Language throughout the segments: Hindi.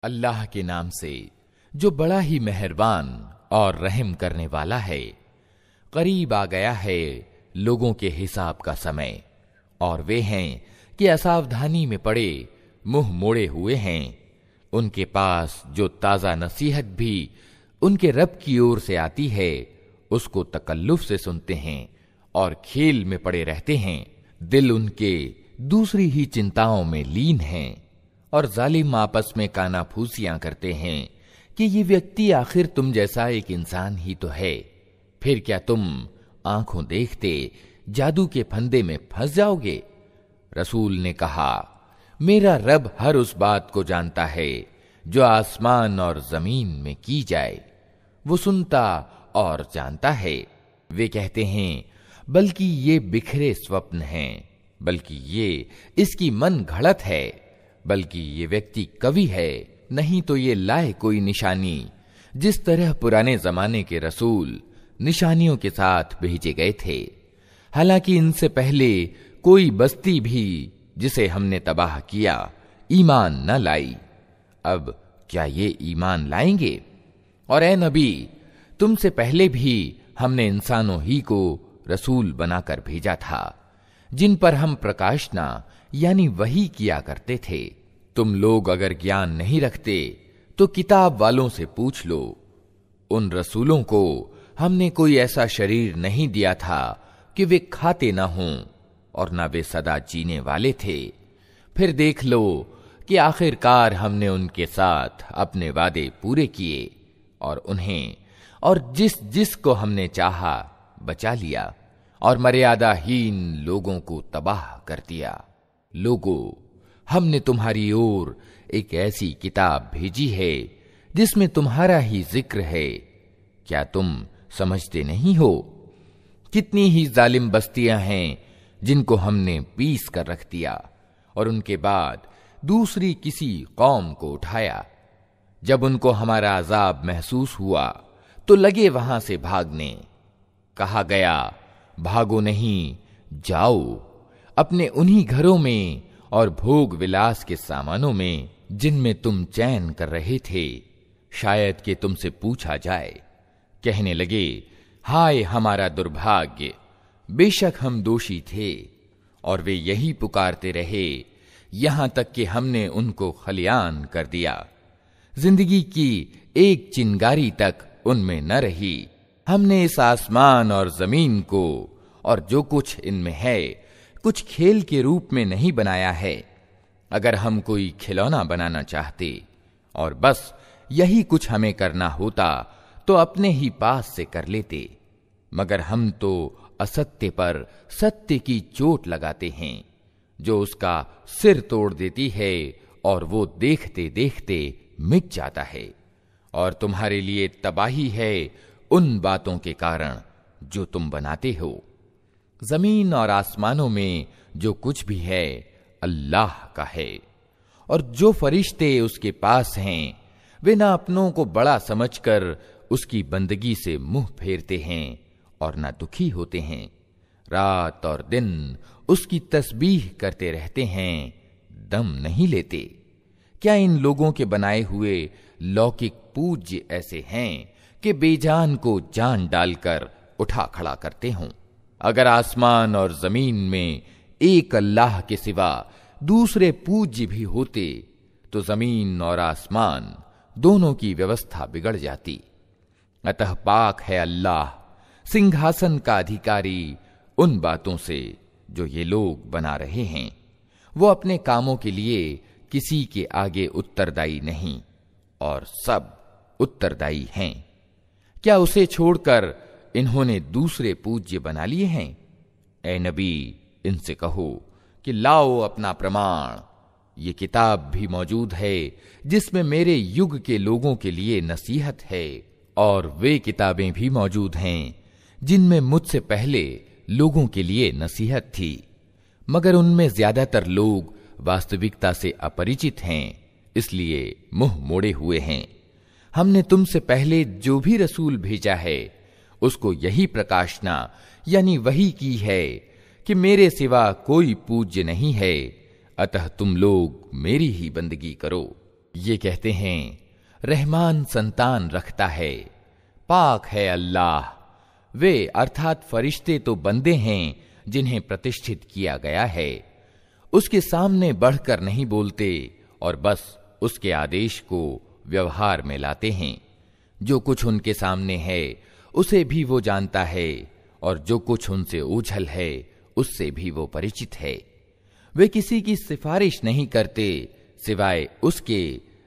अल्लाह के नाम से जो बड़ा ही मेहरबान और रहम करने वाला है। करीब आ गया है लोगों के हिसाब का समय, और वे हैं कि असावधानी में पड़े मुंह मोड़े हुए हैं। उनके पास जो ताजा नसीहत भी उनके रब की ओर से आती है, उसको तकल्लुफ से सुनते हैं और खेल में पड़े रहते हैं। दिल उनके दूसरी ही चिंताओं में लीन हैं, और जालिम आपस में कानाफूसियां करते हैं कि ये व्यक्ति आखिर तुम जैसा एक इंसान ही तो है। फिर क्या तुम आंखों देखते जादू के फंदे में फंस जाओगे? रसूल ने कहा, मेरा रब हर उस बात को जानता है जो आसमान और जमीन में की जाए। वो सुनता और जानता है। वे कहते हैं, बल्कि ये बिखरे स्वप्न हैं, बल्कि ये इसकी मन घड़त है, बल्कि ये व्यक्ति कवि है, नहीं तो ये लाए कोई निशानी। जिस तरह पुराने जमाने के रसूल निशानियों के साथ भेजे गए थे, हालांकि इनसे पहले कोई बस्ती भी जिसे हमने तबाह किया ईमान न लाई। अब क्या ये ईमान लाएंगे? और ए नबी, तुमसे पहले भी हमने इंसानों ही को रसूल बनाकर भेजा था, जिन पर हम प्रकाशना यानी वही किया करते थे। तुम लोग अगर ज्ञान नहीं रखते तो किताब वालों से पूछ लो। उन रसूलों को हमने कोई ऐसा शरीर नहीं दिया था कि वे खाते ना हों, और ना वे सदा जीने वाले थे। फिर देख लो कि आखिरकार हमने उनके साथ अपने वादे पूरे किए, और उन्हें और जिस जिस को हमने चाहा बचा लिया, और मर्यादाहीन लोगों को तबाह कर दिया। लोगों, हमने तुम्हारी ओर एक ऐसी किताब भेजी है जिसमें तुम्हारा ही जिक्र है। क्या तुम समझते नहीं हो? कितनी ही जालिम बस्तियां हैं जिनको हमने पीस कर रख दिया, और उनके बाद दूसरी किसी कौम को उठाया। जब उनको हमारा अजाब महसूस हुआ तो लगे वहां से भागने। कहा गया, भागो नहीं, जाओ अपने उन्हीं घरों में और भोग विलास के सामानों में जिनमें तुम चैन कर रहे थे। शायद कि तुमसे पूछा जाए। कहने लगे, हाय हमारा दुर्भाग्य, बेशक हम दोषी थे। और वे यही पुकारते रहे यहां तक कि हमने उनको खलियान कर दिया। जिंदगी की एक चिंगारी तक उनमें न रही। हमने इस आसमान और जमीन को और जो कुछ इनमें है कुछ खेल के रूप में नहीं बनाया है। अगर हम कोई खिलौना बनाना चाहते और बस यही कुछ हमें करना होता तो अपने ही पास से कर लेते, मगर हम तो असत्य पर सत्य की चोट लगाते हैं जो उसका सिर तोड़ देती है, और वो देखते देखते मिट जाता है। और तुम्हारे लिए तबाही है उन बातों के कारण जो तुम बनाते हो। जमीन और आसमानों में जो कुछ भी है अल्लाह का है, और जो फरिश्ते उसके पास हैं वे ना अपनों को बड़ा समझकर उसकी बंदगी से मुंह फेरते हैं और ना दुखी होते हैं। रात और दिन उसकी तस्बीह करते रहते हैं, दम नहीं लेते। क्या इन लोगों के बनाए हुए लौकिक पूज्य ऐसे हैं कि बेजान को जान डालकर उठा खड़ा करते हों? अगर आसमान और जमीन में एक अल्लाह के सिवा दूसरे पूज्य भी होते तो जमीन और आसमान दोनों की व्यवस्था बिगड़ जाती। अतः पाक है अल्लाह सिंहासन का अधिकारी उन बातों से जो ये लोग बना रहे हैं। वो अपने कामों के लिए किसी के आगे उत्तरदायी नहीं, और सब उत्तरदायी हैं। क्या उसे छोड़कर इन्होंने दूसरे पूज्य बना लिए हैं? ए नबी, इनसे कहो कि लाओ अपना प्रमाण। ये किताब भी मौजूद है जिसमें मेरे युग के लोगों के लिए नसीहत है, और वे किताबें भी मौजूद हैं जिनमें मुझसे पहले लोगों के लिए नसीहत थी, मगर उनमें ज्यादातर लोग वास्तविकता से अपरिचित हैं, इसलिए मुंह मोड़े हुए हैं। हमने तुमसे पहले जो भी रसूल भेजा है उसको यही प्रकाशना यानी वही की है कि मेरे सिवा कोई पूज्य नहीं है, अतः तुम लोग मेरी ही बंदगी करो। ये कहते हैं रहमान संतान रखता है, पाक है अल्लाह। वे अर्थात फरिश्ते तो बंदे हैं जिन्हें प्रतिष्ठित किया गया है, उसके सामने बढ़कर नहीं बोलते और बस उसके आदेश को व्यवहार में लाते हैं। जो कुछ उनके सामने है उसे भी वो जानता है और जो कुछ उनसे ओझल है उससे भी वो परिचित है। वे किसी की सिफारिश नहीं करते सिवाय उसके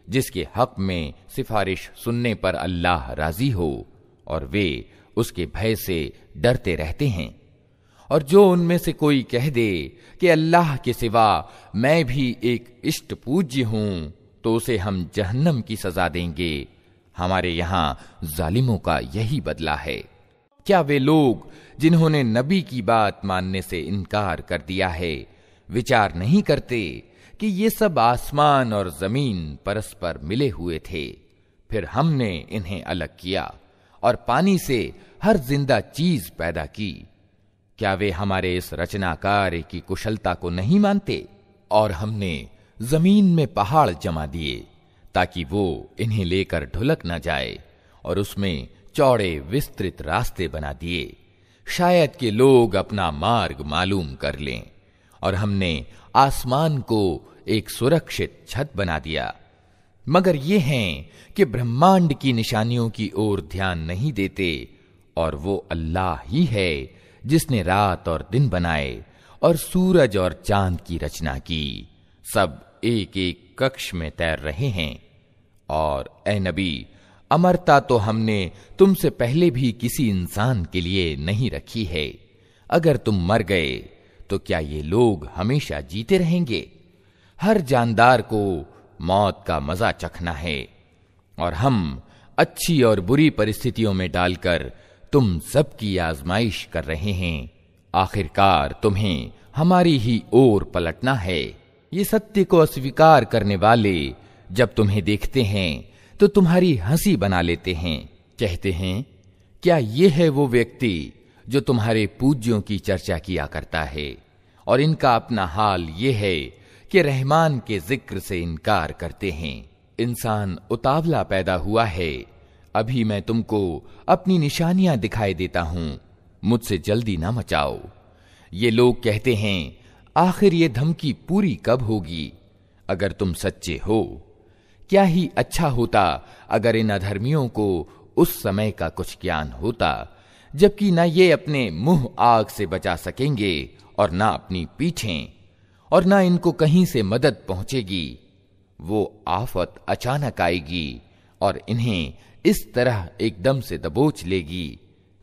जिसके हक में सिफारिश सुनने पर अल्लाह राजी हो, और वे उसके भय से डरते रहते हैं। और जो उनमें से कोई कह दे कि अल्लाह के सिवा मैं भी एक इष्ट पूज्य हूं, तो उसे हम जहन्नम की सजा देंगे। हमारे यहां जालिमों का यही बदला है। क्या वे लोग जिन्होंने नबी की बात मानने से इनकार कर दिया है विचार नहीं करते कि ये सब आसमान और जमीन परस्पर मिले हुए थे, फिर हमने इन्हें अलग किया और पानी से हर जिंदा चीज पैदा की। क्या वे हमारे इस रचनाकार की कुशलता को नहीं मानते? और हमने जमीन में पहाड़ जमा दिए ताकि वो इन्हें लेकर ढुलक न जाए, और उसमें चौड़े विस्तृत रास्ते बना दिए, शायद कि लोग अपना मार्ग मालूम कर लें। और हमने आसमान को एक सुरक्षित छत बना दिया। मगर ये हैं कि ब्रह्मांड की निशानियों की ओर ध्यान नहीं देते, और वो अल्लाह ही है जिसने रात और दिन बनाए और सूरज और चांद की रचना की। सब एक एक कक्ष में तैर रहे हैं। और ए नबी, अमरता तो हमने तुमसे पहले भी किसी इंसान के लिए नहीं रखी है। अगर तुम मर गए तो क्या ये लोग हमेशा जीते रहेंगे? हर जानदार को मौत का मजा चखना है, और हम अच्छी और बुरी परिस्थितियों में डालकर तुम सबकी आजमाइश कर रहे हैं। आखिरकार तुम्हें हमारी ही ओर पलटना है। ये सत्य को अस्वीकार करने वाले जब तुम्हें देखते हैं तो तुम्हारी हंसी बना लेते हैं। कहते हैं, क्या ये है वो व्यक्ति जो तुम्हारे पूज्यों की चर्चा किया करता है? और इनका अपना हाल ये है कि रहमान के जिक्र से इनकार करते हैं। इंसान उतावला पैदा हुआ है। अभी मैं तुमको अपनी निशानियां दिखाई देता हूं, मुझसे जल्दी ना मचाओ। ये लोग कहते हैं, आखिर ये धमकी पूरी कब होगी? अगर तुम सच्चे हो, क्या ही अच्छा होता अगर इन अधर्मियों को उस समय का कुछ ज्ञान होता, जबकि ना ये अपने मुंह आग से बचा सकेंगे और ना अपनी पीठें, और ना इनको कहीं से मदद पहुंचेगी। वो आफत अचानक आएगी और इन्हें इस तरह एकदम से दबोच लेगी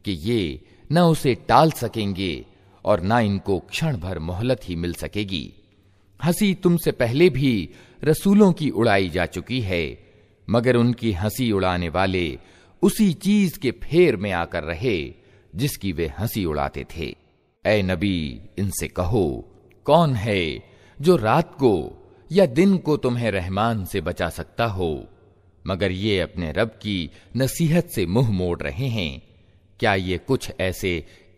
कि ये न उसे टाल सकेंगे और ना इनको क्षण भर मोहलत ही मिल सकेगी। हंसी तुमसे पहले भी रसूलों की उड़ाई जा चुकी है, मगर उनकी हंसी उड़ाने वाले उसी चीज के फेर में आकर रहे जिसकी वे हंसी उड़ाते थे। ऐ नबी, इनसे कहो, कौन है जो रात को या दिन को तुम्हें रहमान से बचा सकता हो? मगर ये अपने रब की नसीहत से मुंह मोड़ रहे हैं। क्या ये कुछ ऐसे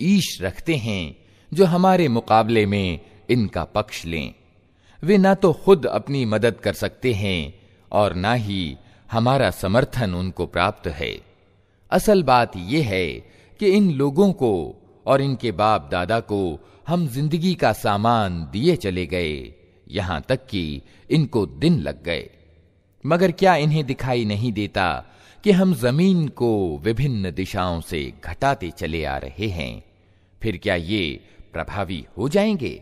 ईश रखते हैं जो हमारे मुकाबले में इनका पक्ष लें? वे ना तो खुद अपनी मदद कर सकते हैं और ना ही हमारा समर्थन उनको प्राप्त है। असल बात यह है कि इन लोगों को और इनके बाप दादा को हम जिंदगी का सामान दिए चले गए, यहां तक कि इनको दिन लग गए। मगर क्या इन्हें दिखाई नहीं देता कि हम जमीन को विभिन्न दिशाओं से घटाते चले आ रहे हैं? फिर क्या ये प्रभावी हो जाएंगे?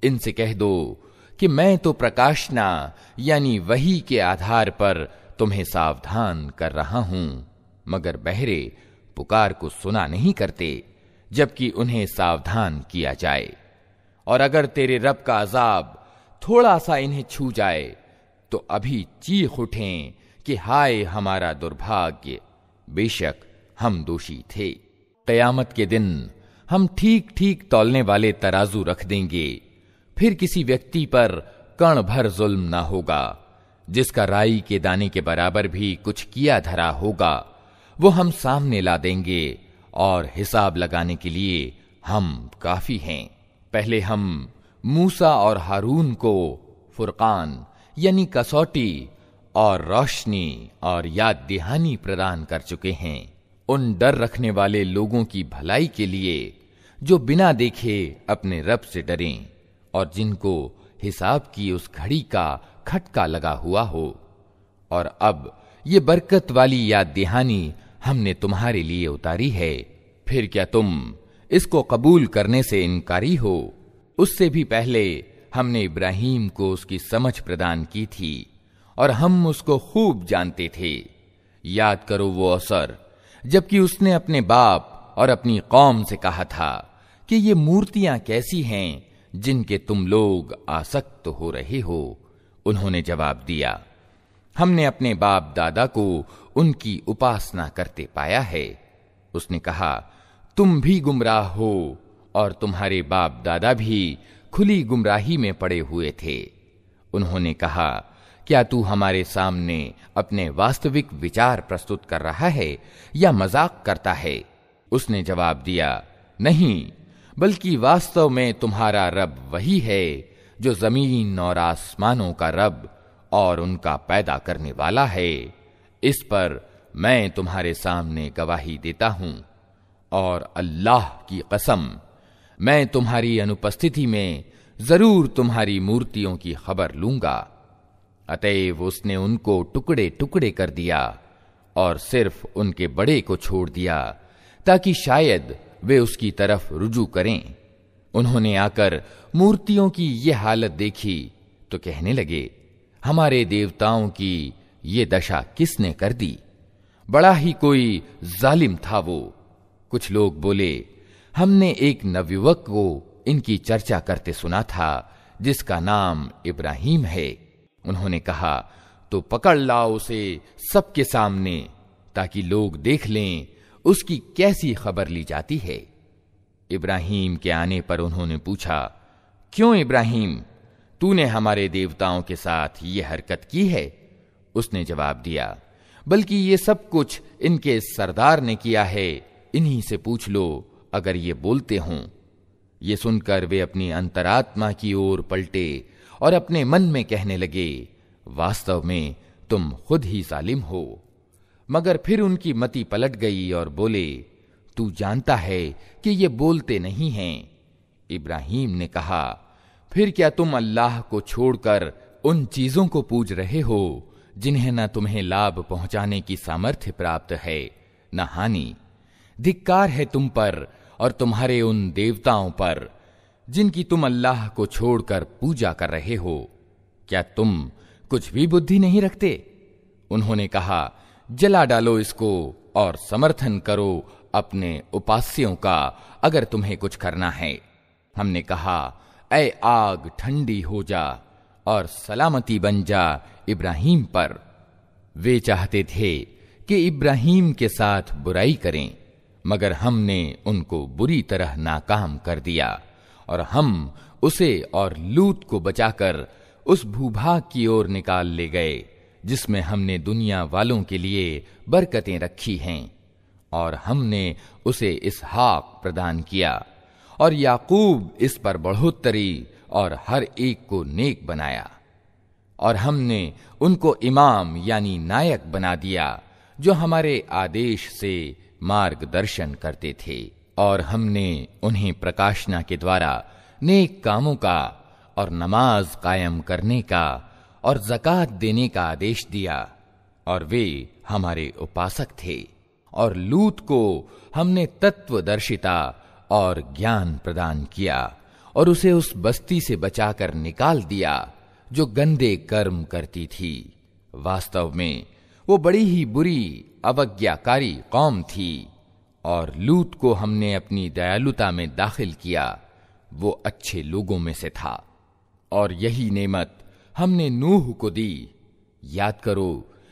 इनसे कह दो कि मैं तो प्रकाशना यानी वही के आधार पर तुम्हें सावधान कर रहा हूं, मगर बहरे पुकार को सुना नहीं करते जबकि उन्हें सावधान किया जाए। और अगर तेरे रब का अजाब थोड़ा सा इन्हें छू जाए तो अभी चीख उठें कि हाय हमारा दुर्भाग्य, बेशक हम दोषी थे। कयामत के दिन हम ठीक ठीक तौलने वाले तराजू रख देंगे, फिर किसी व्यक्ति पर कण भर जुल्म ना होगा। जिसका राई के दाने के बराबर भी कुछ किया धरा होगा वो हम सामने ला देंगे, और हिसाब लगाने के लिए हम काफी हैं। पहले हम मूसा और हारून को फुरकान यानी कसौटी और रोशनी और याद दहानी प्रदान कर चुके हैं उन डर रखने वाले लोगों की भलाई के लिए जो बिना देखे अपने रब से डरें और जिनको हिसाब की उस घड़ी का खटका लगा हुआ हो। और अब ये बरकत वाली याद दहानी हमने तुम्हारे लिए उतारी है, फिर क्या तुम इसको कबूल करने से इनकारी हो? उससे भी पहले हमने इब्राहीम को उसकी समझ प्रदान की थी और हम उसको खूब जानते थे। याद करो वो अवसर जबकि उसने अपने बाप और अपनी कौम से कहा था कि ये मूर्तियां कैसी हैं जिनके तुम लोग आसक्त हो रहे हो। उन्होंने जवाब दिया, हमने अपने बाप दादा को उनकी उपासना करते पाया है। उसने कहा, तुम भी गुमराह हो और तुम्हारे बाप दादा भी खुली गुमराही में पड़े हुए थे। उन्होंने कहा, क्या तू हमारे सामने अपने वास्तविक विचार प्रस्तुत कर रहा है या मजाक करता है? उसने जवाब दिया, नहीं, बल्कि वास्तव में तुम्हारा रब वही है जो जमीन और आसमानों का रब और उनका पैदा करने वाला है। इस पर मैं तुम्हारे सामने गवाही देता हूं और अल्लाह की कसम, मैं तुम्हारी अनुपस्थिति में जरूर तुम्हारी मूर्तियों की खबर लूंगा। अतएव उसने उनको टुकड़े टुकड़े कर दिया और सिर्फ उनके बड़े को छोड़ दिया ताकि शायद वे उसकी तरफ रुजू करें। उन्होंने आकर मूर्तियों की ये हालत देखी तो कहने लगे, हमारे देवताओं की ये दशा किसने कर दी? बड़ा ही कोई जालिम था वो। कुछ लोग बोले, हमने एक नवयुवक को इनकी चर्चा करते सुना था जिसका नाम इब्राहीम है। उन्होंने कहा, तो पकड़ लाओ उसे सबके सामने ताकि लोग देख लें उसकी कैसी खबर ली जाती है। इब्राहीम के आने पर उन्होंने पूछा, क्यों इब्राहीम, तूने हमारे देवताओं के साथ ये हरकत की है? उसने जवाब दिया, बल्कि ये सब कुछ इनके सरदार ने किया है, इन्हीं से पूछ लो अगर ये बोलते हों। ये सुनकर वे अपनी अंतरात्मा की ओर पलटे और अपने मन में कहने लगे, वास्तव में तुम खुद ही जालिम हो। मगर फिर उनकी मति पलट गई और बोले, तू जानता है कि ये बोलते नहीं हैं। इब्राहीम ने कहा, फिर क्या तुम अल्लाह को छोड़कर उन चीजों को पूज रहे हो जिन्हें न तुम्हें लाभ पहुंचाने की सामर्थ्य प्राप्त है न हानि? धिक्कार है तुम पर और तुम्हारे उन देवताओं पर जिनकी तुम अल्लाह को छोड़कर पूजा कर रहे हो। क्या तुम कुछ भी बुद्धि नहीं रखते? उन्होंने कहा, जला डालो इसको और समर्थन करो अपने उपास्यों का अगर तुम्हें कुछ करना है। हमने कहा, ऐ आग ठंडी हो जा और सलामती बन जा इब्राहीम पर। वे चाहते थे कि इब्राहीम के साथ बुराई करें, मगर हमने उनको बुरी तरह नाकाम कर दिया और हम उसे और लूत को बचाकर उस भूभाग की ओर निकाल ले गए जिसमें हमने दुनिया वालों के लिए बरकतें रखी हैं। और हमने उसे इसहाक प्रदान किया और याकूब इस पर बढ़ोत्तरी और हर एक को नेक बनाया। और हमने उनको इमाम यानी नायक बना दिया जो हमारे आदेश से मार्गदर्शन करते थे। और हमने उन्हें प्रकाशना के द्वारा नेक कामों का और नमाज कायम करने का और ज़कात देने का आदेश दिया और वे हमारे उपासक थे। और लूत को हमने तत्वदर्शिता और ज्ञान प्रदान किया और उसे उस बस्ती से बचाकर निकाल दिया जो गंदे कर्म करती थी। वास्तव में वो बड़ी ही बुरी अवज्ञाकारी कौम थी। और लूत को हमने अपनी दयालुता में दाखिल किया, वो अच्छे लोगों में से था। और यही नेमत हमने नूह को दी। याद करो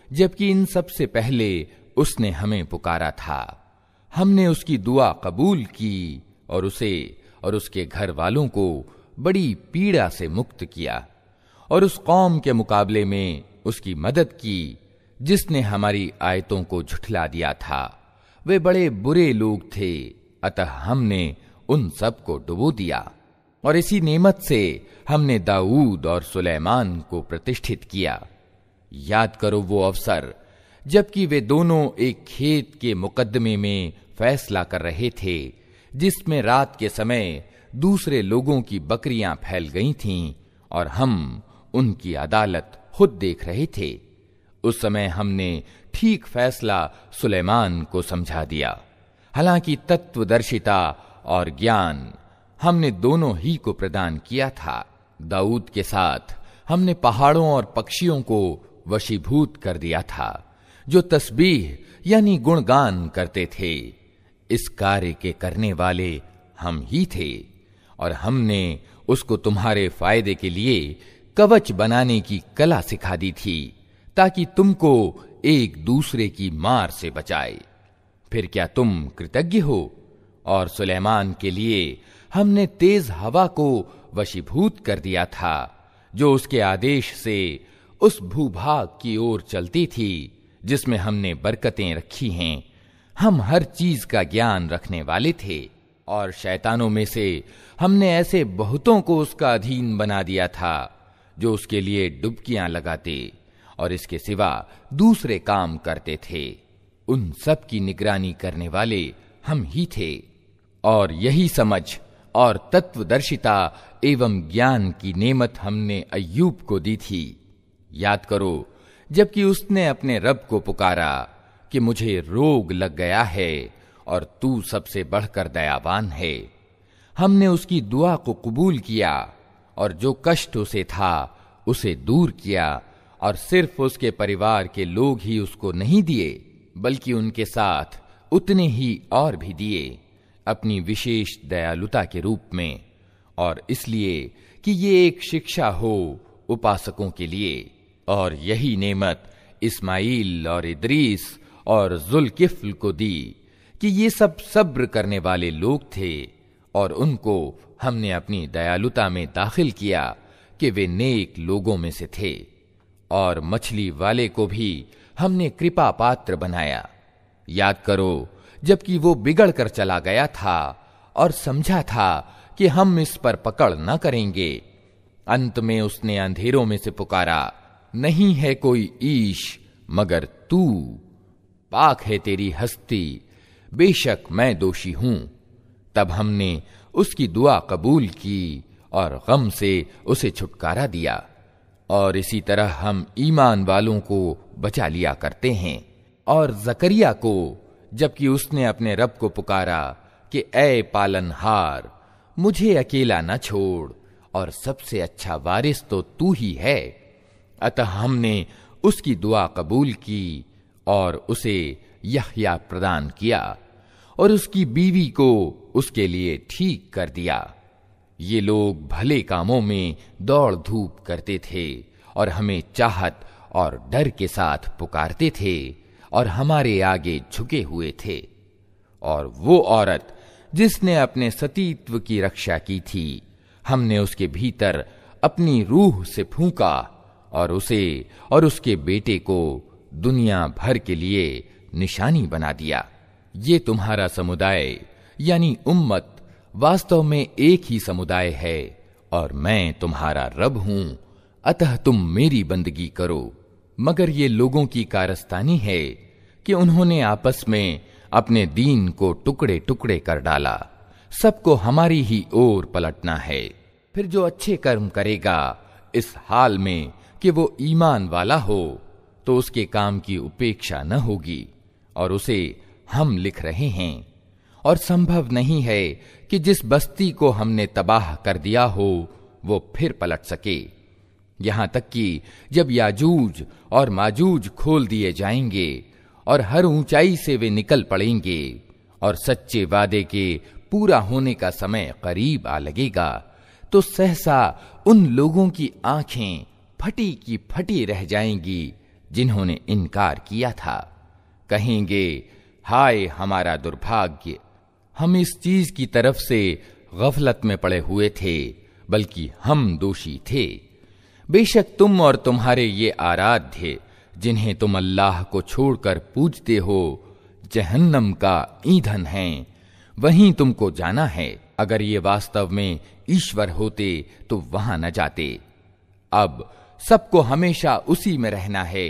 जबकि इन सब से पहले उसने हमें पुकारा था, हमने उसकी दुआ कबूल की और उसे और उसके घर वालों को बड़ी पीड़ा से मुक्त किया। और उस कौम के मुकाबले में उसकी मदद की जिसने हमारी आयतों को झुठला दिया था। वे बड़े बुरे लोग थे, अतः हमने उन सब को डुबो दिया। और इसी नेमत से हमने दाऊद और सुलेमान को प्रतिष्ठित किया। याद करो वो अवसर जबकि वे दोनों एक खेत के मुकदमे में फैसला कर रहे थे, जिसमें रात के समय दूसरे लोगों की बकरियां फैल गई थीं और हम उनकी अदालत खुद देख रहे थे। उस समय हमने ठीक फैसला सुलेमान को समझा दिया। हालांकि तत्वदर्शिता और ज्ञान हमने दोनों ही को प्रदान किया था। दाऊद के साथ हमने पहाड़ों और पक्षियों को वशीभूत कर दिया था, जो तस्बीह यानी गुणगान करते थे। इस कार्य के करने वाले हम ही थे और हमने उसको तुम्हारे फायदे के लिए कवच बनाने की कला सिखा दी थी, ताकि तुमको एक दूसरे की मार से बचाए। फिर क्या तुम कृतज्ञ हो? और सुलेमान के लिए हमने तेज हवा को वशीभूत कर दिया था, जो उसके आदेश से उस भूभाग की ओर चलती थी जिसमें हमने बरकतें रखी हैं। हम हर चीज का ज्ञान रखने वाले थे। और शैतानों में से हमने ऐसे बहुतों को उसका अधीन बना दिया था, जो उसके लिए डुबकियां लगाते और इसके सिवा दूसरे काम करते थे। उन सब की निगरानी करने वाले हम ही थे। और यही समझ और तत्वदर्शिता एवं ज्ञान की नेमत हमने अय्यूब को दी थी। याद करो जबकि उसने अपने रब को पुकारा कि मुझे रोग लग गया है और तू सबसे बढ़कर दयावान है। हमने उसकी दुआ को कबूल किया और जो कष्ट उसे था उसे दूर किया, और सिर्फ उसके परिवार के लोग ही उसको नहीं दिए, बल्कि उनके साथ उतने ही और भी दिए, अपनी विशेष दयालुता के रूप में, और इसलिए कि ये एक शिक्षा हो उपासकों के लिए। और यही नेमत इस्माइल और इद्रीस और जुल्किफ्ल को दी कि ये सब सब्र करने वाले लोग थे, और उनको हमने अपनी दयालुता में दाखिल किया कि वे नेक लोगों में से थे। और मछली वाले को भी हमने कृपा पात्र बनाया। याद करो जबकि वो बिगड़ कर चला गया था और समझा था कि हम इस पर पकड़ न करेंगे। अंत में उसने अंधेरों में से पुकारा, नहीं है कोई ईश मगर तू, पाक है तेरी हस्ती, बेशक मैं दोषी हूं। तब हमने उसकी दुआ कबूल की और गम से उसे छुटकारा दिया। और इसी तरह हम ईमान वालों को बचा लिया करते हैं। और जकरिया को जबकि उसने अपने रब को पुकारा कि ऐ पालनहार, मुझे अकेला न छोड़, और सबसे अच्छा वारिस तो तू ही है। अतः हमने उसकी दुआ कबूल की और उसे यहया प्रदान किया और उसकी बीवी को उसके लिए ठीक कर दिया। ये लोग भले कामों में दौड़ धूप करते थे और हमें चाहत और डर के साथ पुकारते थे और हमारे आगे झुके हुए थे। और वो औरत जिसने अपने सतीत्व की रक्षा की थी, हमने उसके भीतर अपनी रूह से फूंका और उसे और उसके बेटे को दुनिया भर के लिए निशानी बना दिया। ये तुम्हारा समुदाय यानी उम्मत वास्तव में एक ही समुदाय है और मैं तुम्हारा रब हूं, अतः तुम मेरी बंदगी करो। मगर ये लोगों की कारस्तानी है कि उन्होंने आपस में अपने दीन को टुकड़े टुकड़े कर डाला। सबको हमारी ही ओर पलटना है। फिर जो अच्छे कर्म करेगा इस हाल में कि वो ईमान वाला हो, तो उसके काम की उपेक्षा न होगी और उसे हम लिख रहे हैं। और संभव नहीं है कि जिस बस्ती को हमने तबाह कर दिया हो वो फिर पलट सके। यहां तक कि जब याजूज और माजूज खोल दिए जाएंगे और हर ऊंचाई से वे निकल पड़ेंगे और सच्चे वादे के पूरा होने का समय करीब आ लगेगा, तो सहसा उन लोगों की आंखें फटी की फटी रह जाएंगी जिन्होंने इनकार किया था। कहेंगे, हाय हमारा दुर्भाग्य, हम इस चीज की तरफ से गफलत में पड़े हुए थे, बल्कि हम दोषी थे। बेशक तुम और तुम्हारे ये आराध्य जिन्हें तुम अल्लाह को छोड़कर पूजते हो जहन्नम का ईंधन हैं, वहीं तुमको जाना है। अगर ये वास्तव में ईश्वर होते तो वहां न जाते। अब सबको हमेशा उसी में रहना है।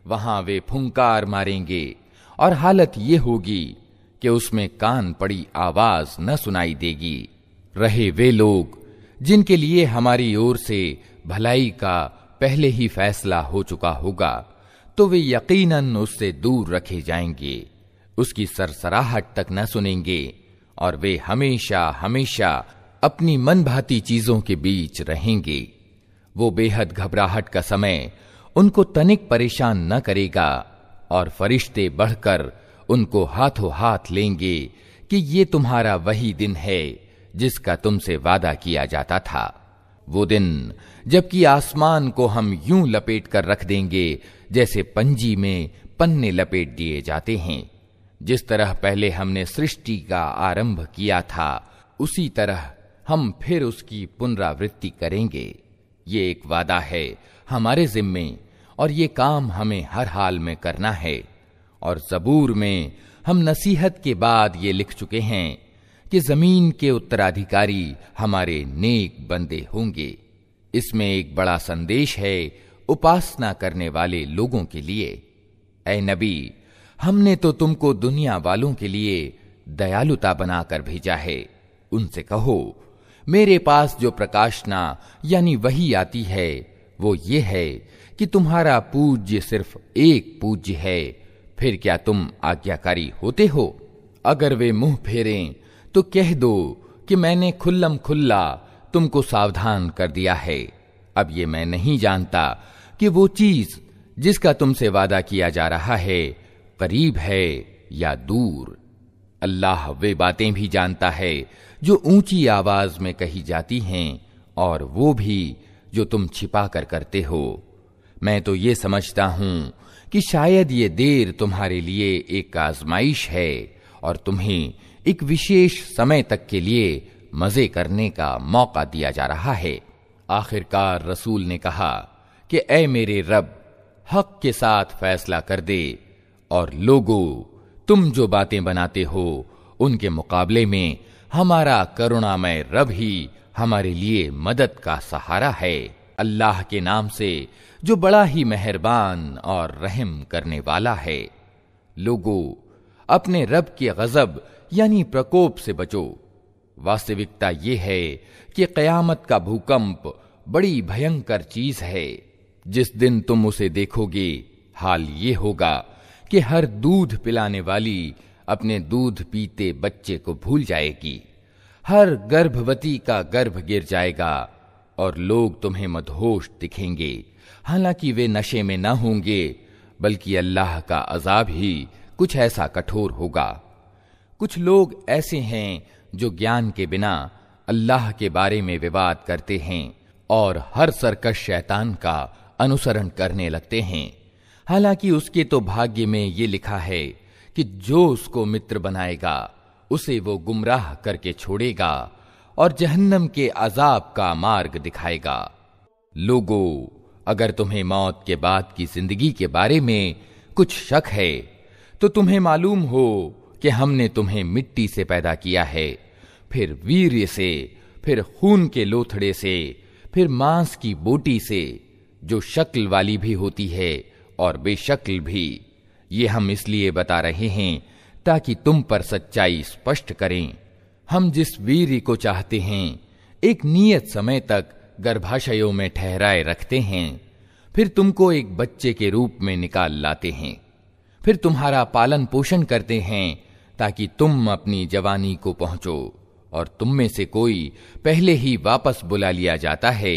वहां वे फुंकार मारेंगे और हालत ये होगी कि उसमें कान पड़ी आवाज न सुनाई देगी। रहे वे लोग जिनके लिए हमारी ओर से भलाई का पहले ही फैसला हो चुका होगा, तो वे यकीनन उससे दूर रखे जाएंगे, उसकी सरसराहट तक न सुनेंगे और वे हमेशा हमेशा अपनी मनभाती चीजों के बीच रहेंगे। वो बेहद घबराहट का समय उनको तनिक परेशान न करेगा और फरिश्ते बढ़कर उनको हाथों हाथ लेंगे कि ये तुम्हारा वही दिन है जिसका तुमसे वादा किया जाता था। वो दिन जबकि आसमान को हम यूं लपेट कर रख देंगे जैसे पंजी में पन्ने लपेट दिए जाते हैं। जिस तरह पहले हमने सृष्टि का आरंभ किया था, उसी तरह हम फिर उसकी पुनरावृत्ति करेंगे। ये एक वादा है हमारे जिम्मे और ये काम हमें हर हाल में करना है। और ज़बूर में हम नसीहत के बाद ये लिख चुके हैं कि जमीन के उत्तराधिकारी हमारे नेक बंदे होंगे। इसमें एक बड़ा संदेश है उपासना करने वाले लोगों के लिए। ऐ नबी, हमने तो तुमको दुनिया वालों के लिए दयालुता बनाकर भेजा है। उनसे कहो, मेरे पास जो प्रकाशना यानी वही आती है वो ये है कि तुम्हारा पूज्य सिर्फ एक पूज्य है, फिर क्या तुम आज्ञाकारी होते हो? अगर वे मुंह फेरें तो कह दो कि मैंने खुल्लम खुल्ला तुमको सावधान कर दिया है। अब ये मैं नहीं जानता कि वो चीज जिसका तुमसे वादा किया जा रहा है करीब है या दूर। अल्लाह वे बातें भी जानता है जो ऊंची आवाज में कही जाती हैं और वो भी जो तुम छिपा कर करते हो। मैं तो ये समझता हूं कि शायद ये देर तुम्हारे लिए एक आजमाइश है और तुम्हें एक विशेष समय तक के लिए मजे करने का मौका दिया जा रहा है। आखिरकार रसूल ने कहा कि ऐ मेरे रब, हक के साथ फैसला कर दे और लोगों, तुम जो बातें बनाते हो उनके मुकाबले में हमारा करुणामय रब ही हमारे लिए मदद का सहारा है। अल्लाह के नाम से जो बड़ा ही मेहरबान और रहम करने वाला है। लोगों, अपने रब के गजब यानी प्रकोप से बचो। वास्तविकता यह है कि कयामत का भूकंप बड़ी भयंकर चीज है। जिस दिन तुम उसे देखोगे, हाल ये होगा कि हर दूध पिलाने वाली अपने दूध पीते बच्चे को भूल जाएगी। हर गर्भवती का गर्भ गिर जाएगा और लोग तुम्हें मदहोश दिखेंगे, हालांकि वे नशे में न होंगे, बल्कि अल्लाह का अजाब ही कुछ ऐसा कठोर होगा। कुछ लोग ऐसे हैं जो ज्ञान के बिना अल्लाह के बारे में विवाद करते हैं और हर सरकश शैतान का अनुसरण करने लगते हैं, हालांकि उसके तो भाग्य में ये लिखा है कि जो उसको मित्र बनाएगा उसे वो गुमराह करके छोड़ेगा और जहन्नम के अजाब का मार्ग दिखाएगा। लोगों, अगर तुम्हें मौत के बाद की जिंदगी के बारे में कुछ शक है तो तुम्हें मालूम हो कि हमने तुम्हें मिट्टी से पैदा किया है, फिर वीर्य से, फिर खून के लोथड़े से, फिर मांस की बोटी से, जो शक्ल वाली भी होती है और बेशक्ल भी। ये हम इसलिए बता रहे हैं ताकि तुम पर सच्चाई स्पष्ट करें। हम जिस वीर्य को चाहते हैं एक नियत समय तक गर्भाशयों में ठहराए रखते हैं, फिर तुमको एक बच्चे के रूप में निकाल लाते हैं, फिर तुम्हारा पालन पोषण करते हैं ताकि तुम अपनी जवानी को पहुंचो, और तुम में से कोई पहले ही वापस बुला लिया जाता है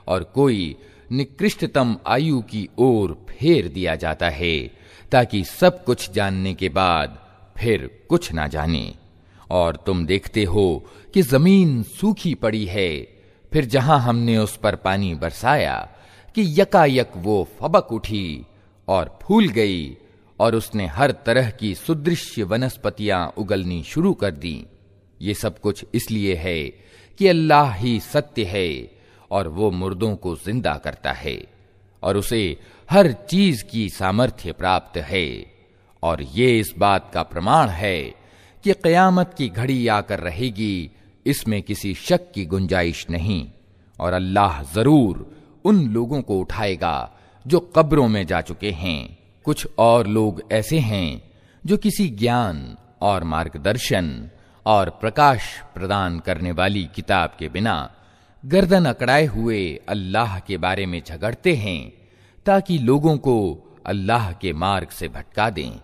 और कोई निकृष्टतम आयु की ओर फेर दिया जाता है ताकि सब कुछ जानने के बाद फिर कुछ ना जाने। और तुम देखते हो कि जमीन सूखी पड़ी है, फिर जहां हमने उस पर पानी बरसाया कि यकायक वो फबक उठी और फूल गई और उसने हर तरह की सुदृश्य वनस्पतियां उगलनी शुरू कर दी। ये सब कुछ इसलिए है कि अल्लाह ही सत्य है और वो मुर्दों को जिंदा करता है और उसे हर चीज की सामर्थ्य प्राप्त है। और ये इस बात का प्रमाण है कि क़यामत की घड़ी आकर रहेगी, इसमें किसी शक की गुंजाइश नहीं। और अल्लाह जरूर उन लोगों को उठाएगा जो कब्रों में जा चुके हैं। कुछ और लोग ऐसे हैं जो किसी ज्ञान और मार्गदर्शन और प्रकाश प्रदान करने वाली किताब के बिना गर्दन अकड़ाए हुए अल्लाह के बारे में झगड़ते हैं ताकि लोगों को अल्लाह के मार्ग से भटका दें।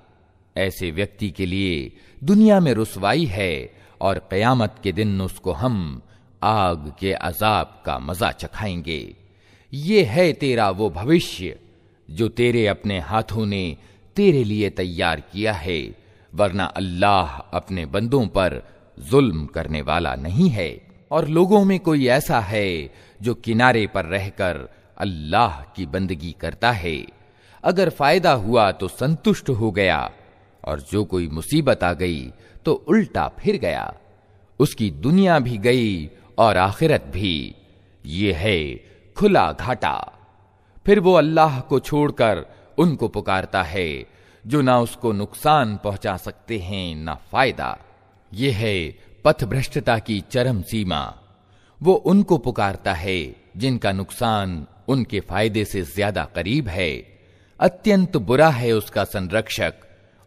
ऐसे व्यक्ति के लिए दुनिया में रुसवाई है और क़यामत के दिन उसको हम आग के अजाब का मजा चखाएंगे। ये है तेरा वो भविष्य जो तेरे अपने हाथों ने तेरे लिए तैयार किया है, वरना अल्लाह अपने बंदों पर जुल्म करने वाला नहीं है। और लोगों में कोई ऐसा है जो किनारे पर रहकर अल्लाह की बंदगी करता है, अगर फायदा हुआ तो संतुष्ट हो गया, और जो कोई मुसीबत आ गई तो उल्टा फिर गया। उसकी दुनिया भी गई और आखिरत भी। ये है खुला घाटा। फिर वो अल्लाह को छोड़कर उनको पुकारता है जो ना उसको नुकसान पहुंचा सकते हैं ना फायदा। ये है पथभ्रष्टता की चरम सीमा। वो उनको पुकारता है जिनका नुकसान उनके फायदे से ज्यादा करीब है। अत्यंत बुरा है उसका संरक्षक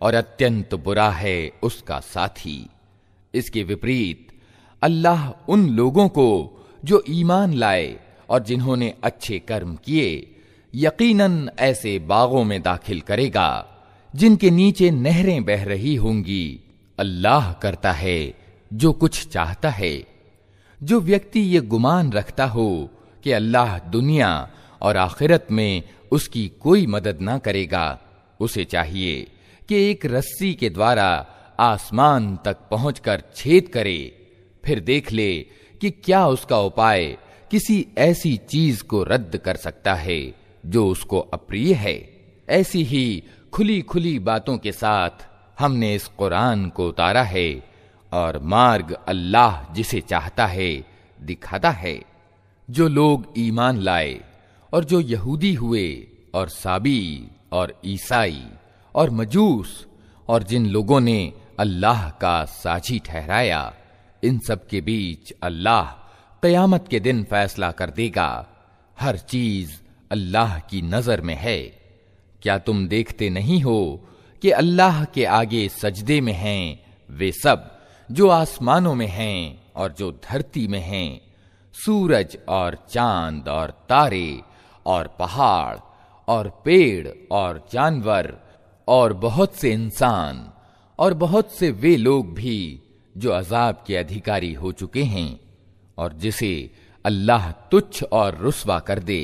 और अत्यंत बुरा है उसका साथी। इसके विपरीत अल्लाह उन लोगों को जो ईमान लाए और जिन्होंने अच्छे कर्म किए यकीनन ऐसे बागों में दाखिल करेगा जिनके नीचे नहरें बह रही होंगी। अल्लाह करता है जो कुछ चाहता है। जो व्यक्ति ये गुमान रखता हो कि अल्लाह दुनिया और आखिरत में उसकी कोई मदद ना करेगा, उसे चाहिए कि एक रस्सी के द्वारा आसमान तक पहुंचकर छेद करे, फिर देख ले कि क्या उसका उपाय किसी ऐसी चीज को रद्द कर सकता है जो उसको अप्रिय है। ऐसी ही खुली खुली बातों के साथ हमने इस कुरान को उतारा है और मार्ग अल्लाह जिसे चाहता है दिखाता है। जो लोग ईमान लाए और जो यहूदी हुए और साबी और ईसाई और मजूस और जिन लोगों ने अल्लाह का साझी ठहराया, इन सब के बीच अल्लाह क़यामत के दिन फैसला कर देगा। हर चीज अल्लाह की नजर में है। क्या तुम देखते नहीं हो कि अल्लाह के आगे सजदे में हैं वे सब जो आसमानों में हैं और जो धरती में हैं, सूरज और चांद और तारे और पहाड़ और पेड़ और जानवर और बहुत से इंसान और बहुत से वे लोग भी जो अजाब के अधिकारी हो चुके हैं। और जिसे अल्लाह तुच्छ और रुस्वा कर दे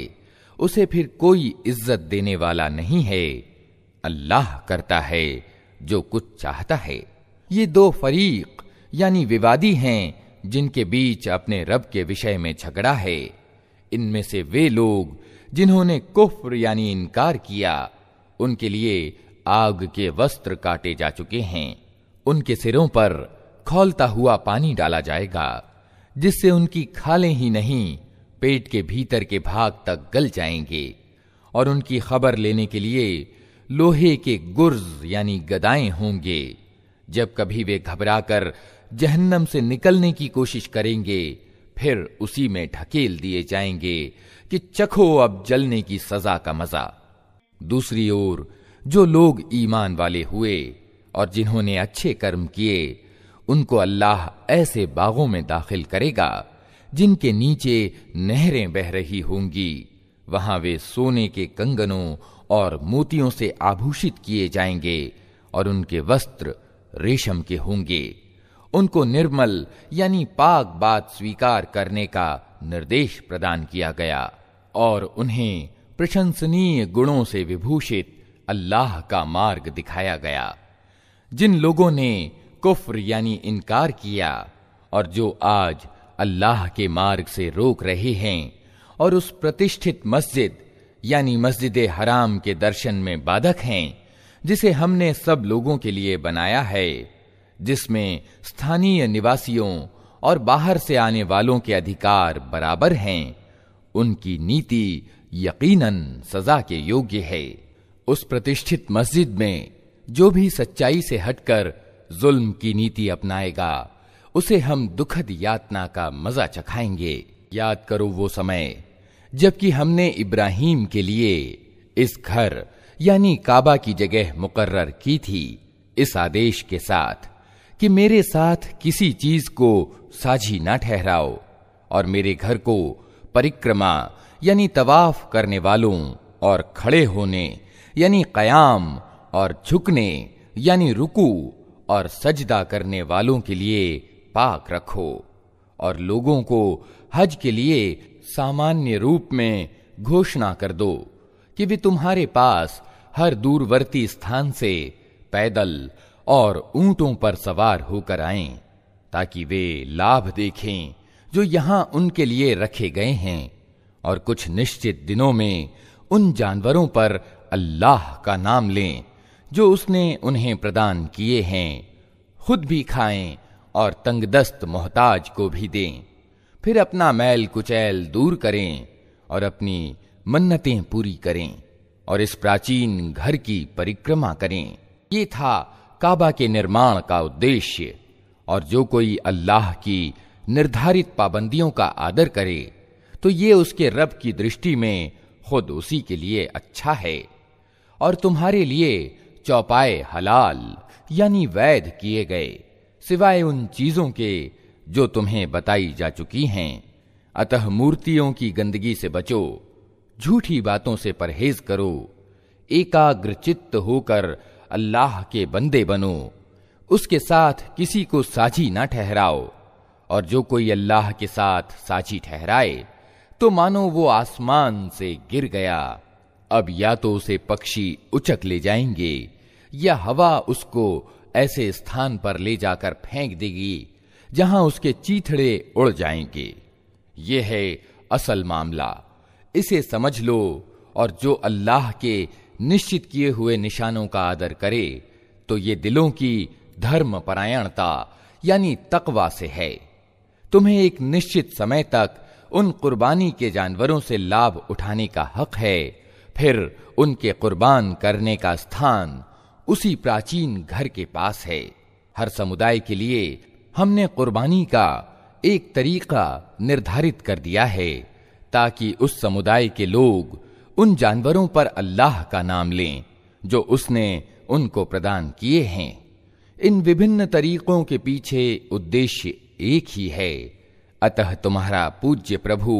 उसे फिर कोई इज्जत देने वाला नहीं है। अल्लाह करता है जो कुछ चाहता है। ये दो फरीक यानी विवादी हैं जिनके बीच अपने रब के विषय में झगड़ा है। इनमें से वे लोग जिन्होंने कुफ्र यानी इनकार किया, उनके लिए आग के वस्त्र काटे जा चुके हैं। उनके सिरों पर खौलता हुआ पानी डाला जाएगा जिससे उनकी खालें ही नहीं पेट के भीतर के भाग तक गल जाएंगे। और उनकी खबर लेने के लिए लोहे के गुर्ज यानी गदाएं होंगे। जब कभी वे घबराकर जहन्नम से निकलने की कोशिश करेंगे, फिर उसी में ढकेल दिए जाएंगे कि चखो अब जलने की सजा का मजा। दूसरी ओर जो लोग ईमान वाले हुए और जिन्होंने अच्छे कर्म किए, उनको अल्लाह ऐसे बागों में दाखिल करेगा जिनके नीचे नहरें बह रही होंगी। वहां वे सोने के कंगनों और मोतियों से आभूषित किए जाएंगे और उनके वस्त्र रेशम के होंगे। उनको निर्मल यानी पाक बात स्वीकार करने का निर्देश प्रदान किया गया और उन्हें प्रशंसनीय गुणों से विभूषित अल्लाह का मार्ग दिखाया गया। जिन लोगों ने कुफ्र यानी इनकार किया और जो आज अल्लाह के मार्ग से रोक रहे हैं और उस प्रतिष्ठित मस्जिद यानी मस्जिद हराम के दर्शन में बाधक हैं जिसे हमने सब लोगों के लिए बनाया है, जिसमें स्थानीय निवासियों और बाहर से आने वालों के अधिकार बराबर हैं, उनकी नीति यकीनन सजा के योग्य है। उस प्रतिष्ठित मस्जिद में जो भी सच्चाई से हटकर जुल्म की नीति अपनाएगा उसे हम दुखद यातना का मजा चखाएंगे। याद करो वो समय जबकि हमने इब्राहीम के लिए इस घर यानी काबा की जगह मुकर्रर की थी इस आदेश के साथ कि मेरे साथ किसी चीज को साझी ना ठहराओ और मेरे घर को परिक्रमा यानी तवाफ करने वालों और खड़े होने यानी कयाम और झुकने यानी रुकू और सजदा करने वालों के लिए पाक रखो और लोगों को हज के लिए सामान्य रूप में घोषणा कर दो कि वे तुम्हारे पास हर दूरवर्ती स्थान से पैदल और ऊंटों पर सवार होकर आएं, ताकि वे लाभ देखें जो यहां उनके लिए रखे गए हैं और कुछ निश्चित दिनों में उन जानवरों पर अल्लाह का नाम लें जो उसने उन्हें प्रदान किए हैं, खुद भी खाएं और तंगदस्त मोहताज को भी दें। फिर अपना मैल कुचैल दूर करें और अपनी मन्नतें पूरी करें और इस प्राचीन घर की परिक्रमा करें। ये था काबा के निर्माण का उद्देश्य। और जो कोई अल्लाह की निर्धारित पाबंदियों का आदर करे तो ये उसके रब की दृष्टि में खुद उसी के लिए अच्छा है। और तुम्हारे लिए चौपाए हलाल यानी वैध किए गए सिवाय उन चीजों के जो तुम्हें बताई जा चुकी हैं। अतः मूर्तियों की गंदगी से बचो, झूठी बातों से परहेज करो, एकाग्रचित्त होकर अल्लाह के बंदे बनो, उसके साथ किसी को साझी ना ठहराओ। और जो कोई अल्लाह के साथ साझी ठहराए तो मानो वो आसमान से गिर गया। अब या तो उसे पक्षी उचक ले जाएंगे या हवा उसको ऐसे स्थान पर ले जाकर फेंक देगी जहां उसके चीथड़े उड़ जाएंगे। ये है असल मामला, इसे समझ लो। और जो अल्लाह के निश्चित किए हुए निशानों का आदर करे तो ये दिलों की धर्म परायणता यानी तकवा से है। तुम्हें एक निश्चित समय तक उन कुर्बानी के जानवरों से लाभ उठाने का हक है। फिर उनके कुर्बान करने का स्थान उसी प्राचीन घर के पास है। हर समुदाय के लिए हमने कुर्बानी का एक तरीका निर्धारित कर दिया है ताकि उस समुदाय के लोग उन जानवरों पर अल्लाह का नाम लें जो उसने उनको प्रदान किए हैं। इन विभिन्न तरीकों के पीछे उद्देश्य एक ही है। अतः तुम्हारा पूज्य प्रभु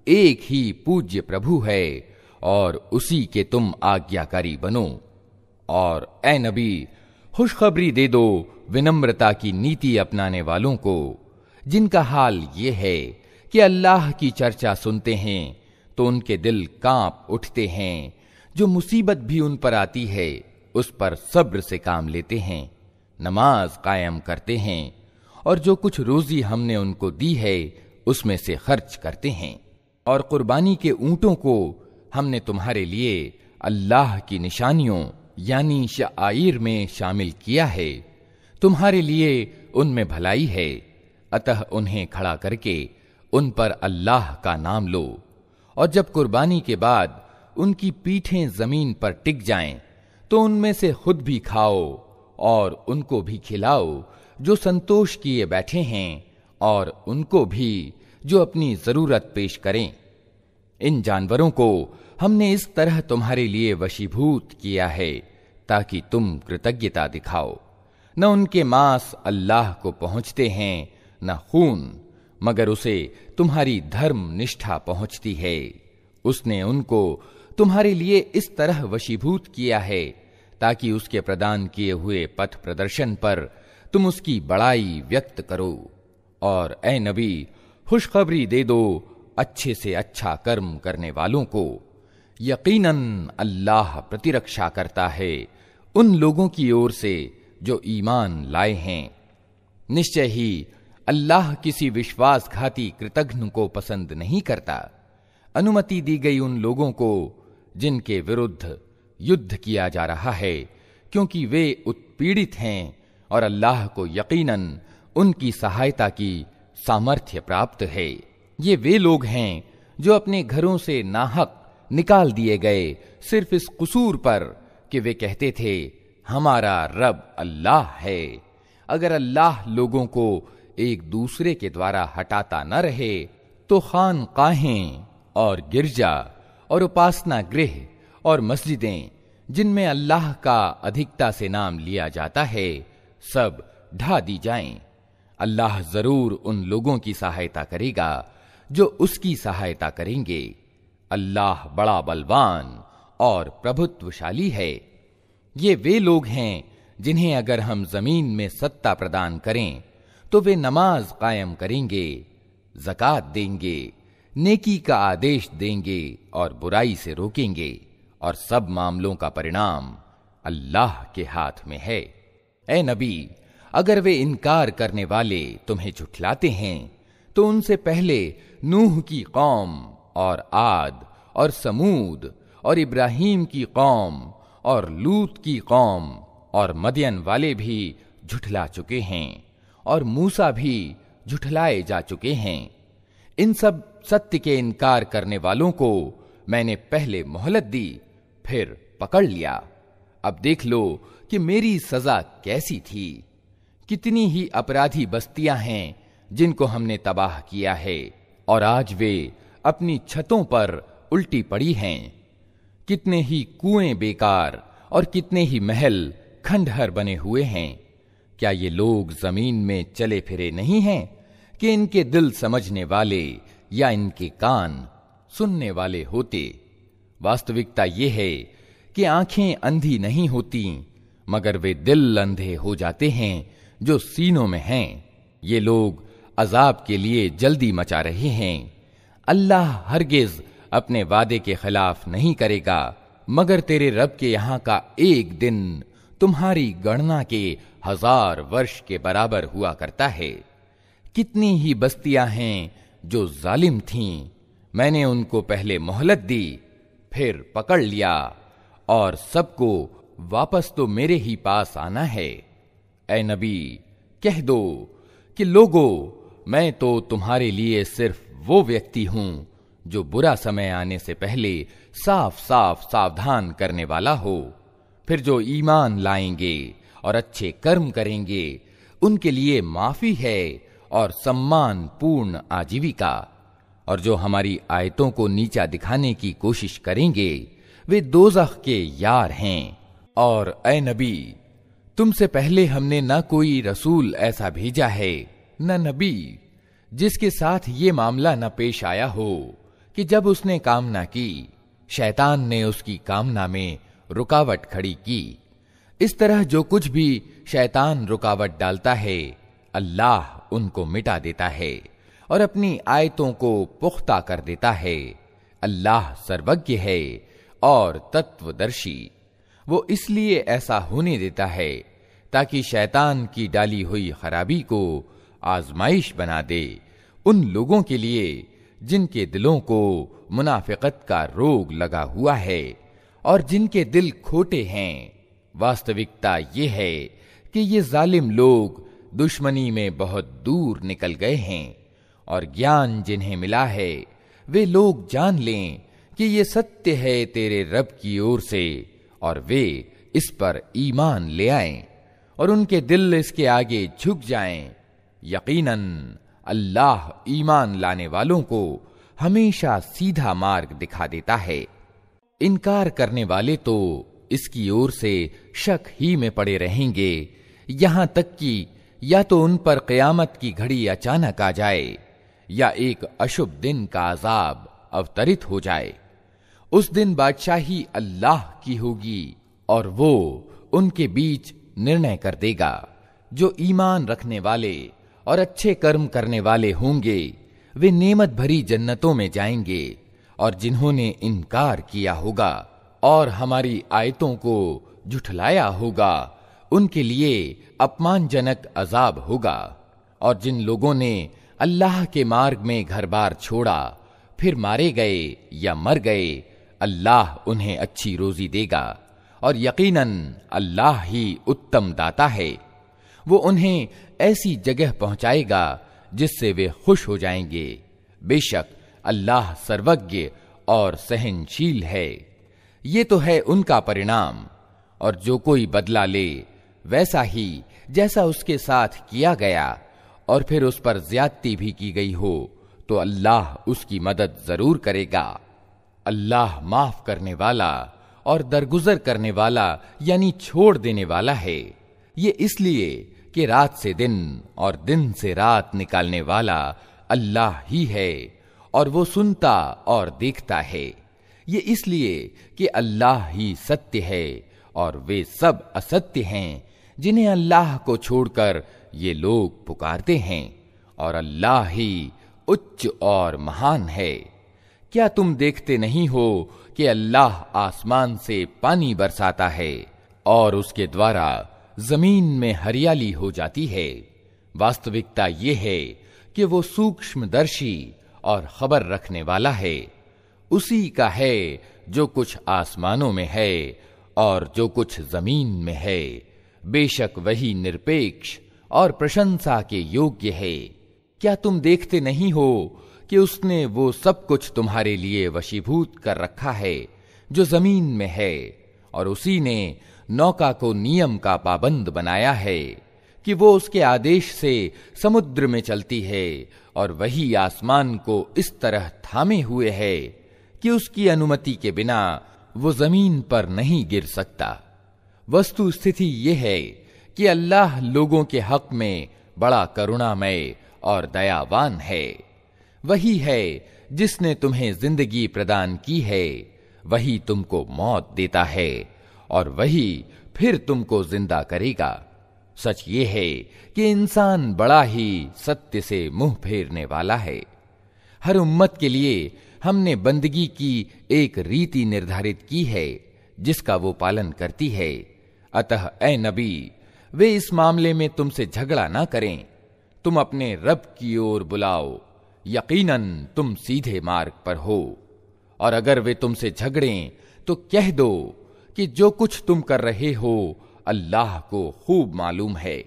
एक ही पूज्य प्रभु है और उसी के तुम आज्ञाकारी बनो। और ए नबी, खुशखबरी दे दो विनम्रता की नीति अपनाने वालों को, जिनका हाल ये है कि अल्लाह की चर्चा सुनते हैं तो उनके दिल कांप उठते हैं। जो मुसीबत भी उन पर आती है उस पर सब्र से काम लेते हैं, नमाज कायम करते हैं और जो कुछ रोजी हमने उनको दी है उसमें से खर्च करते हैं। और कुर्बानी के ऊंटों को हमने तुम्हारे लिए अल्लाह की निशानियों यानी शाइर में शामिल किया है। तुम्हारे लिए उनमें भलाई है, अतः उन्हें खड़ा करके उन पर अल्लाह का नाम लो। और जब कुर्बानी के बाद उनकी पीठें जमीन पर टिक जाएं, तो उनमें से खुद भी खाओ और उनको भी खिलाओ जो संतोष किए बैठे हैं, और उनको भी जो अपनी जरूरत पेश करें। इन जानवरों को हमने इस तरह तुम्हारे लिए वशीभूत किया है ताकि तुम कृतज्ञता दिखाओ। न उनके मांस अल्लाह को पहुंचते हैं न खून, मगर उसे तुम्हारी धर्म निष्ठा पहुंचती है। उसने उनको तुम्हारे लिए इस तरह वशीभूत किया है ताकि उसके प्रदान किए हुए पथ प्रदर्शन पर तुम उसकी बड़ाई व्यक्त करो। और ए नबी, खुशखबरी दे दो अच्छे से अच्छा कर्म करने वालों को। यकीनन अल्लाह प्रतिरक्षा करता है उन लोगों की ओर से जो ईमान लाए हैं। निश्चय ही अल्लाह किसी विश्वासघाती कृतघ्न को पसंद नहीं करता। अनुमति दी गई उन लोगों को जिनके विरुद्ध युद्ध किया जा रहा है, क्योंकि वे उत्पीड़ित हैं और अल्लाह को यकीनन उनकी सहायता की सामर्थ्य प्राप्त है। ये वे लोग हैं जो अपने घरों से नाहक निकाल दिए गए सिर्फ इस कसूर पर कि वे कहते थे हमारा रब अल्लाह है। अगर अल्लाह लोगों को एक दूसरे के द्वारा हटाता न रहे तो खानकाहें और गिरजा और उपासना गृह और मस्जिदें जिनमें अल्लाह का अधिकता से नाम लिया जाता है, सब ढा दी जाएं। अल्लाह जरूर उन लोगों की सहायता करेगा जो उसकी सहायता करेंगे। अल्लाह बड़ा बलवान और प्रभुत्वशाली है। ये वे लोग हैं जिन्हें अगर हम जमीन में सत्ता प्रदान करें तो वे नमाज कायम करेंगे, ज़कात देंगे, नेकी का आदेश देंगे और बुराई से रोकेंगे, और सब मामलों का परिणाम अल्लाह के हाथ में है। ए नबी, अगर वे इनकार करने वाले तुम्हें झुठलाते हैं तो उनसे पहले नूह की कौम और आद और समूद और इब्राहीम की कौम और लूत की कौम और मदियन वाले भी झुठला चुके हैं, और मूसा भी झुठलाए जा चुके हैं। इन सब सत्य के इनकार करने वालों को मैंने पहले मोहलत दी, फिर पकड़ लिया। अब देख लो कि मेरी सजा कैसी थी। कितनी ही अपराधी बस्तियां हैं जिनको हमने तबाह किया है, और आज वे अपनी छतों पर उल्टी पड़ी हैं। कितने ही कुएं बेकार और कितने ही महल खंडहर बने हुए हैं। क्या ये लोग जमीन में चले फिरे नहीं हैं कि इनके दिल समझने वाले या इनके कान सुनने वाले होते? वास्तविकता ये है कि आंखें अंधी नहीं होती, मगर वे दिल अंधे हो जाते हैं जो सीनों में हैं। ये लोग अजाब के लिए जल्दी मचा रहे हैं। अल्लाह हरगिज अपने वादे के खिलाफ नहीं करेगा, मगर तेरे रब के यहां का एक दिन तुम्हारी गणना के 1000 वर्ष के बराबर हुआ करता है। कितनी ही बस्तियां हैं जो जालिम थीं, मैंने उनको पहले मोहलत दी, फिर पकड़ लिया, और सबको वापस तो मेरे ही पास आना है। ऐ नबी, कह दो कि लोगों, मैं तो तुम्हारे लिए सिर्फ वो व्यक्ति हूं जो बुरा समय आने से पहले साफ साफ सावधान करने वाला हो। फिर जो ईमान लाएंगे और अच्छे कर्म करेंगे उनके लिए माफी है और सम्मान पूर्ण आजीविका। और जो हमारी आयतों को नीचा दिखाने की कोशिश करेंगे वे दोज़ख के यार हैं। और ऐ नबी, तुमसे पहले हमने न कोई रसूल ऐसा भेजा है न नबी जिसके साथ ये मामला न पेश आया हो कि जब उसने कामना की, शैतान ने उसकी कामना में रुकावट खड़ी की। इस तरह जो कुछ भी शैतान रुकावट डालता है, अल्लाह उनको मिटा देता है और अपनी आयतों को पुख्ता कर देता है। अल्लाह सर्वज्ञ है और तत्वदर्शी। वो इसलिए ऐसा होने देता है ताकि शैतान की डाली हुई खराबी को आजमाइश बना दे उन लोगों के लिए जिनके दिलों को मुनाफिकत का रोग लगा हुआ है और जिनके दिल खोटे हैं। वास्तविकता ये है कि ये जालिम लोग दुश्मनी में बहुत दूर निकल गए हैं, और ज्ञान जिन्हें मिला है वे लोग जान लें कि ये सत्य है तेरे रब की ओर से, और वे इस पर ईमान ले आएं और उनके दिल इसके आगे झुक जाएं। यकीनन अल्लाह ईमान लाने वालों को हमेशा सीधा मार्ग दिखा देता है। इनकार करने वाले तो इसकी ओर से शक ही में पड़े रहेंगे, यहां तक कि या तो उन पर क़यामत की घड़ी अचानक आ जाए या एक अशुभ दिन का अजाब अवतरित हो जाए। उस दिन बादशाही अल्लाह की होगी और वो उनके बीच निर्णय कर देगा। जो ईमान रखने वाले और अच्छे कर्म करने वाले होंगे वे नेमत भरी जन्नतों में जाएंगे, और जिन्होंने इनकार किया होगा और हमारी आयतों को झुठलाया होगा उनके लिए अपमानजनक अजाब होगा। और जिन लोगों ने अल्लाह के मार्ग में घर बार छोड़ा फिर मारे गए या मर गए, अल्लाह उन्हें अच्छी रोजी देगा और यकीनन अल्लाह ही उत्तम दाता है। वो उन्हें ऐसी जगह पहुंचाएगा जिससे वे खुश हो जाएंगे। बेशक अल्लाह सर्वज्ञ और सहनशील है। ये तो है उनका परिणाम, और जो कोई बदला ले वैसा ही जैसा उसके साथ किया गया और फिर उस पर ज्यादती भी की गई हो तो अल्लाह उसकी मदद जरूर करेगा। अल्लाह माफ करने वाला और दरगुजर करने वाला यानी छोड़ देने वाला है। ये इसलिए कि रात से दिन और दिन से रात निकालने वाला अल्लाह ही है और वो सुनता और देखता है। ये इसलिए कि अल्लाह ही सत्य है और वे सब असत्य हैं जिन्हें अल्लाह को छोड़कर ये लोग पुकारते हैं, और अल्लाह ही उच्च और महान है। क्या तुम देखते नहीं हो कि अल्लाह आसमान से पानी बरसाता है और उसके द्वारा जमीन में हरियाली हो जाती है? वास्तविकता ये है कि वो सूक्ष्मदर्शी और खबर रखने वाला है। उसी का है जो कुछ आसमानों में है और जो कुछ जमीन में है। बेशक वही निरपेक्ष और प्रशंसा के योग्य है। क्या तुम देखते नहीं हो कि उसने वो सब कुछ तुम्हारे लिए वशीभूत कर रखा है जो जमीन में है, और उसी ने नौका को नियम का पाबंद बनाया है कि वो उसके आदेश से समुद्र में चलती है, और वही आसमान को इस तरह थामे हुए है कि उसकी अनुमति के बिना वो जमीन पर नहीं गिर सकता। वस्तु स्थिति ये है कि अल्लाह लोगों के हक में बड़ा करुणामय और दयावान है। वही है जिसने तुम्हें जिंदगी प्रदान की है, वही तुमको मौत देता है और वही फिर तुमको जिंदा करेगा। सच ये है कि इंसान बड़ा ही सत्य से मुंह फेरने वाला है। हर उम्मत के लिए हमने बंदगी की एक रीति निर्धारित की है जिसका वो पालन करती है। अतः ए नबी, वे इस मामले में तुमसे झगड़ा ना करें। तुम अपने रब की ओर बुलाओ, यकीनन तुम सीधे मार्ग पर हो। और अगर वे तुमसे झगड़ें तो कह दो कि जो कुछ तुम कर रहे हो अल्लाह को खूब मालूम है।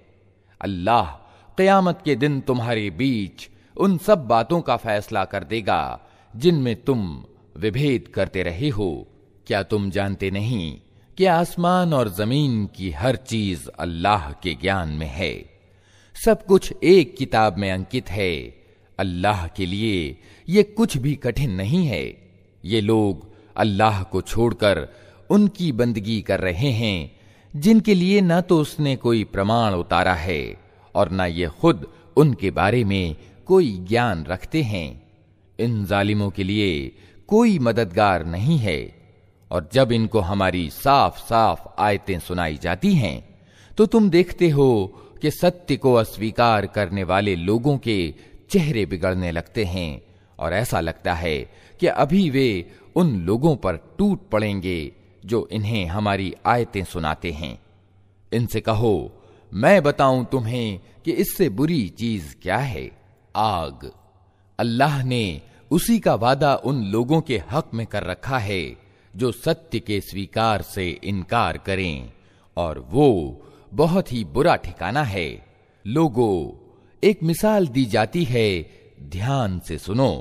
अल्लाह क़यामत के दिन तुम्हारे बीच उन सब बातों का फैसला कर देगा जिनमें तुम विभेद करते रहे हो। क्या तुम जानते नहीं कि आसमान और जमीन की हर चीज अल्लाह के ज्ञान में है? सब कुछ एक किताब में अंकित है। अल्लाह के लिए ये कुछ भी कठिन नहीं है। ये लोग अल्लाह को छोड़कर उनकी बंदगी कर रहे हैं जिनके लिए न तो उसने कोई प्रमाण उतारा है और न ये खुद उनके बारे में कोई ज्ञान रखते हैं। इन जालिमों के लिए कोई मददगार नहीं है। और जब इनको हमारी साफ साफ आयतें सुनाई जाती हैं तो तुम देखते हो कि सत्य को अस्वीकार करने वाले लोगों के चेहरे बिगड़ने लगते हैं, और ऐसा लगता है कि अभी वे उन लोगों पर टूट पड़ेंगे जो इन्हें हमारी आयतें सुनाते हैं। इनसे कहो, मैं बताऊं तुम्हें कि इससे बुरी चीज क्या है? आग। अल्लाह ने उसी का वादा उन लोगों के हक में कर रखा है जो सत्य के स्वीकार से इनकार करें, और वो बहुत ही बुरा ठिकाना है। लोगों, एक मिसाल दी जाती है, ध्यान से सुनो।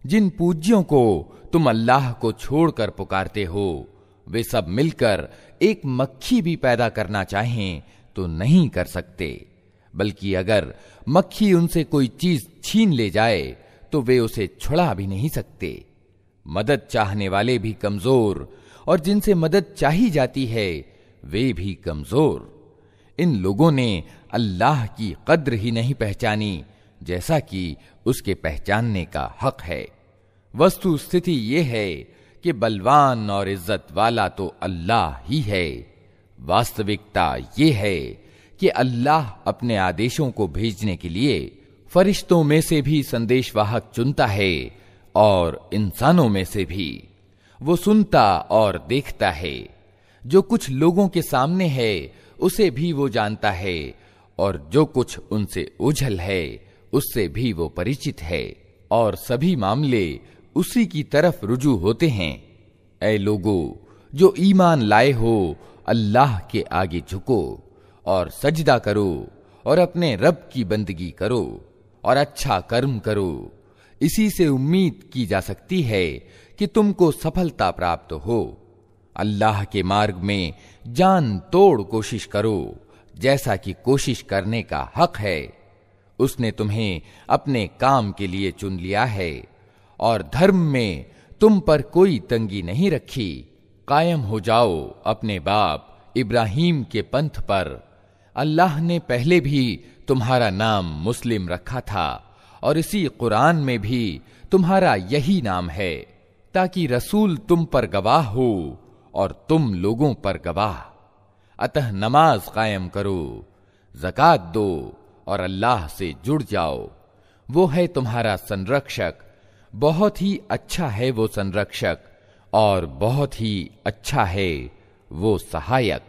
जिन पूज्यों को तुम अल्लाह को छोड़कर पुकारते हो, वे सब मिलकर एक मक्खी भी पैदा करना चाहें तो नहीं कर सकते, बल्कि अगर मक्खी उनसे कोई चीज छीन ले जाए तो वे उसे छुड़ा भी नहीं सकते। मदद चाहने वाले भी कमजोर, और जिनसे मदद चाही जाती है वे भी कमजोर। इन लोगों ने अल्लाह की कद्र ही नहीं पहचानी जैसा कि उसके पहचानने का हक है। वस्तु स्थिति ये है कि बलवान और इज्जत वाला तो अल्लाह ही है। वास्तविकता ये है कि अल्लाह अपने आदेशों को भेजने के लिए फरिश्तों में से भी संदेशवाहक चुनता है और इंसानों में से भी। वो सुनता और देखता है। जो कुछ लोगों के सामने है उसे भी वो जानता है, और जो कुछ उनसे ओझल है उससे भी वो परिचित है, और सभी मामले उसी की तरफ रुजू होते हैं। ऐ लोगों, जो ईमान लाए हो, अल्लाह के आगे झुको और सजदा करो और अपने रब की बंदगी करो और अच्छा कर्म करो। इसी से उम्मीद की जा सकती है कि तुमको सफलता प्राप्त हो। अल्लाह के मार्ग में जान तोड़ कोशिश करो, जैसा कि कोशिश करने का हक है। उसने तुम्हें अपने काम के लिए चुन लिया है और धर्म में तुम पर कोई तंगी नहीं रखी। कायम हो जाओ अपने बाप इब्राहीम के पंथ पर। अल्लाह ने पहले भी तुम्हारा नाम मुस्लिम रखा था और इसी कुरान में भी तुम्हारा यही नाम है, ताकि रसूल तुम पर गवाह हो और तुम लोगों पर गवाह। अतः नमाज कायम करो, ज़कात दो और अल्लाह से जुड़ जाओ। वो है तुम्हारा संरक्षक, बहुत ही अच्छा है वो संरक्षक और बहुत ही अच्छा है वो सहायक।